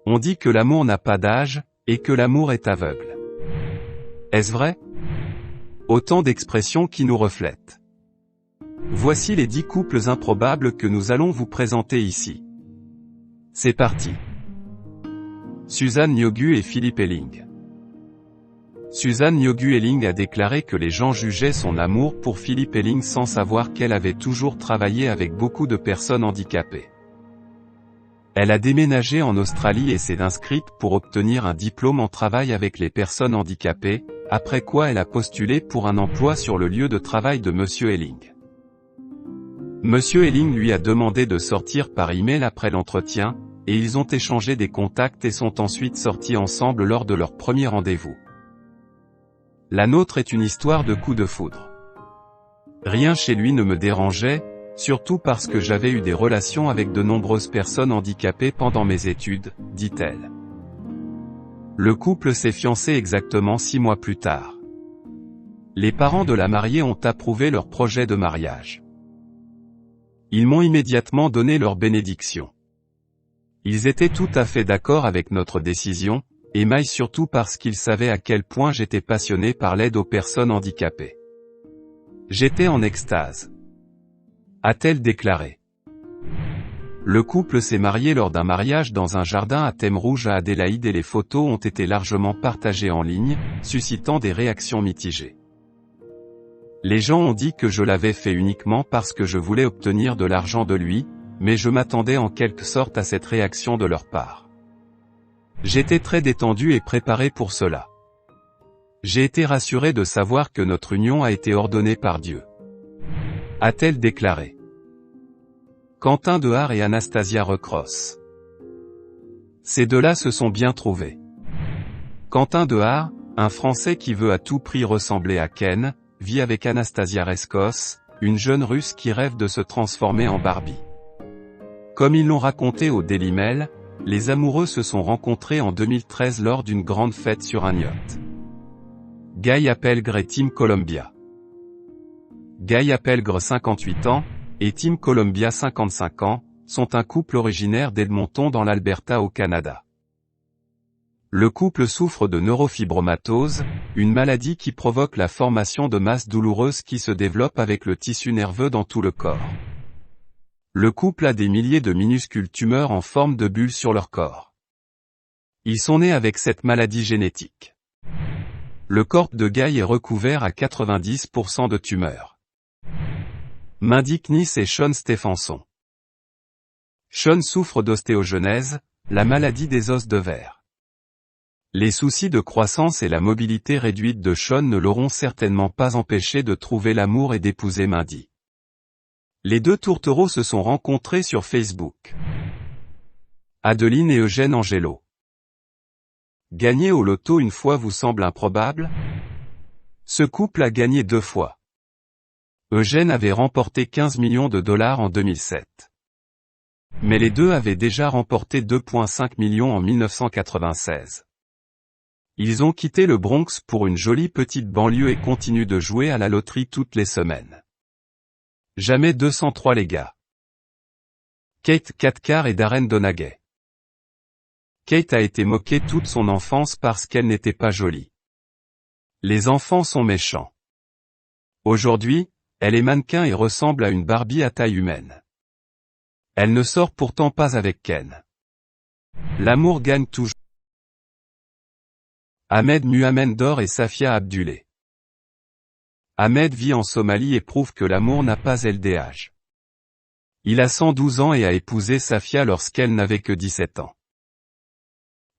On dit que l'amour n'a pas d'âge, et que l'amour est aveugle. Est-ce vrai? Autant d'expressions qui nous reflètent. Voici les 10 couples improbables que nous allons vous présenter ici. C'est parti. Suzanne Niogu et Philippe Elling. Suzanne Niogu Elling a déclaré que les gens jugeaient son amour pour Philippe Elling sans savoir qu'elle avait toujours travaillé avec beaucoup de personnes handicapées. Elle a déménagé en Australie et s'est inscrite pour obtenir un diplôme en travail avec les personnes handicapées, après quoi elle a postulé pour un emploi sur le lieu de travail de Monsieur Elling. Monsieur Elling lui a demandé de sortir par email après l'entretien, et ils ont échangé des contacts et sont ensuite sortis ensemble lors de leur premier rendez-vous. La nôtre est une histoire de coup de foudre. Rien chez lui ne me dérangeait, surtout parce que j'avais eu des relations avec de nombreuses personnes handicapées pendant mes études, dit-elle. Le couple s'est fiancé exactement 6 mois plus tard. Les parents de la mariée ont approuvé leur projet de mariage. Ils m'ont immédiatement donné leur bénédiction. Ils étaient tout à fait d'accord avec notre décision, et Maï surtout parce qu'ils savaient à quel point j'étais passionné par l'aide aux personnes handicapées. J'étais en extase, a-t-elle déclaré. Le couple s'est marié lors d'un mariage dans un jardin à thème rouge à Adélaïde et les photos ont été largement partagées en ligne, suscitant des réactions mitigées. Les gens ont dit que je l'avais fait uniquement parce que je voulais obtenir de l'argent de lui, mais je m'attendais en quelque sorte à cette réaction de leur part. J'étais très détendu et préparé pour cela. J'ai été rassuré de savoir que notre union a été ordonnée par Dieu, a-t-elle déclaré. Quentin Dehart et Anastasia Recross. Ces deux-là se sont bien trouvés. Quentin Dehart, un Français qui veut à tout prix ressembler à Ken, vit avec Anastasia Recross, une jeune Russe qui rêve de se transformer en Barbie. Comme ils l'ont raconté au Daily Mail, les amoureux se sont rencontrés en 2013 lors d'une grande fête sur un yacht. Guy Apelgre et Tim Columbia. Guy Apelgre 58 ans, et Tim Columbia 55 ans, sont un couple originaire d'Edmonton dans l'Alberta au Canada. Le couple souffre de neurofibromatose, une maladie qui provoque la formation de masses douloureuses qui se développent avec le tissu nerveux dans tout le corps. Le couple a des milliers de minuscules tumeurs en forme de bulles sur leur corps. Ils sont nés avec cette maladie génétique. Le corps de Guy est recouvert à 90% de tumeurs, m'indique Nice et Sean Stephenson. Sean souffre d'ostéogenèse, la maladie des os de verre. Les soucis de croissance et la mobilité réduite de Sean ne l'auront certainement pas empêché de trouver l'amour et d'épouser Mindy. Les deux tourtereaux se sont rencontrés sur Facebook. Adeline et Eugène Angelo. Gagner au loto une fois vous semble improbable? Ce couple a gagné 2 fois. Eugène avait remporté 15 millions de dollars en 2007. Mais les deux avaient déjà remporté 2,5 millions en 1996. Ils ont quitté le Bronx pour une jolie petite banlieue et continuent de jouer à la loterie toutes les semaines. Jamais 203 les gars. Kate Cathcart et Darren Donaghy. Kate a été moquée toute son enfance parce qu'elle n'était pas jolie. Les enfants sont méchants. Aujourd'hui, elle est mannequin et ressemble à une Barbie à taille humaine. Elle ne sort pourtant pas avec Ken. L'amour gagne toujours. Ahmed Muhammad Dor et Safia Abdulé. Ahmed vit en Somalie et prouve que l'amour n'a pas LDH. Il a 112 ans et a épousé Safia lorsqu'elle n'avait que 17 ans.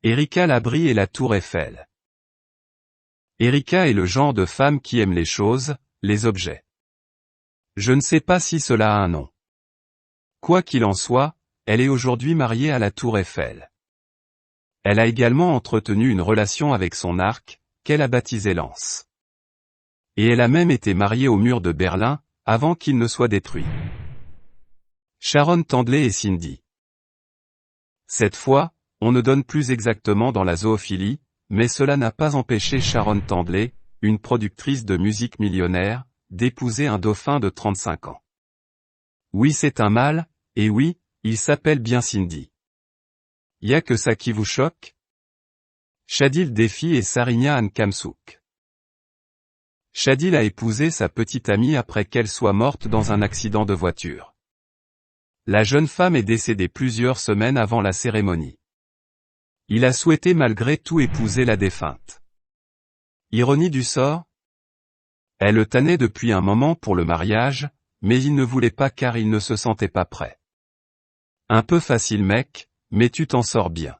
Erika Labrie et la Tour Eiffel. Erika est le genre de femme qui aime les choses, les objets. Je ne sais pas si cela a un nom. Quoi qu'il en soit, elle est aujourd'hui mariée à la Tour Eiffel. Elle a également entretenu une relation avec son arc, qu'elle a baptisé Lance. Et elle a même été mariée au mur de Berlin, avant qu'il ne soit détruit. Sharon Tandley et Cindy. Cette fois, on ne donne plus exactement dans la zoophilie, mais cela n'a pas empêché Sharon Tandley, une productrice de musique millionnaire, d'épouser un dauphin de 35 ans. Oui, c'est un mâle, et oui, il s'appelle bien Cindy. Y a que ça qui vous choque? Shadil défie et Sarinya Ankamsouk. Shadil a épousé sa petite amie après qu'elle soit morte dans un accident de voiture. La jeune femme est décédée plusieurs semaines avant la cérémonie. Il a souhaité malgré tout épouser la défunte. Ironie du sort? Elle le tannait depuis un moment pour le mariage, mais il ne voulait pas car il ne se sentait pas prêt. Un peu facile mec, mais tu t'en sors bien.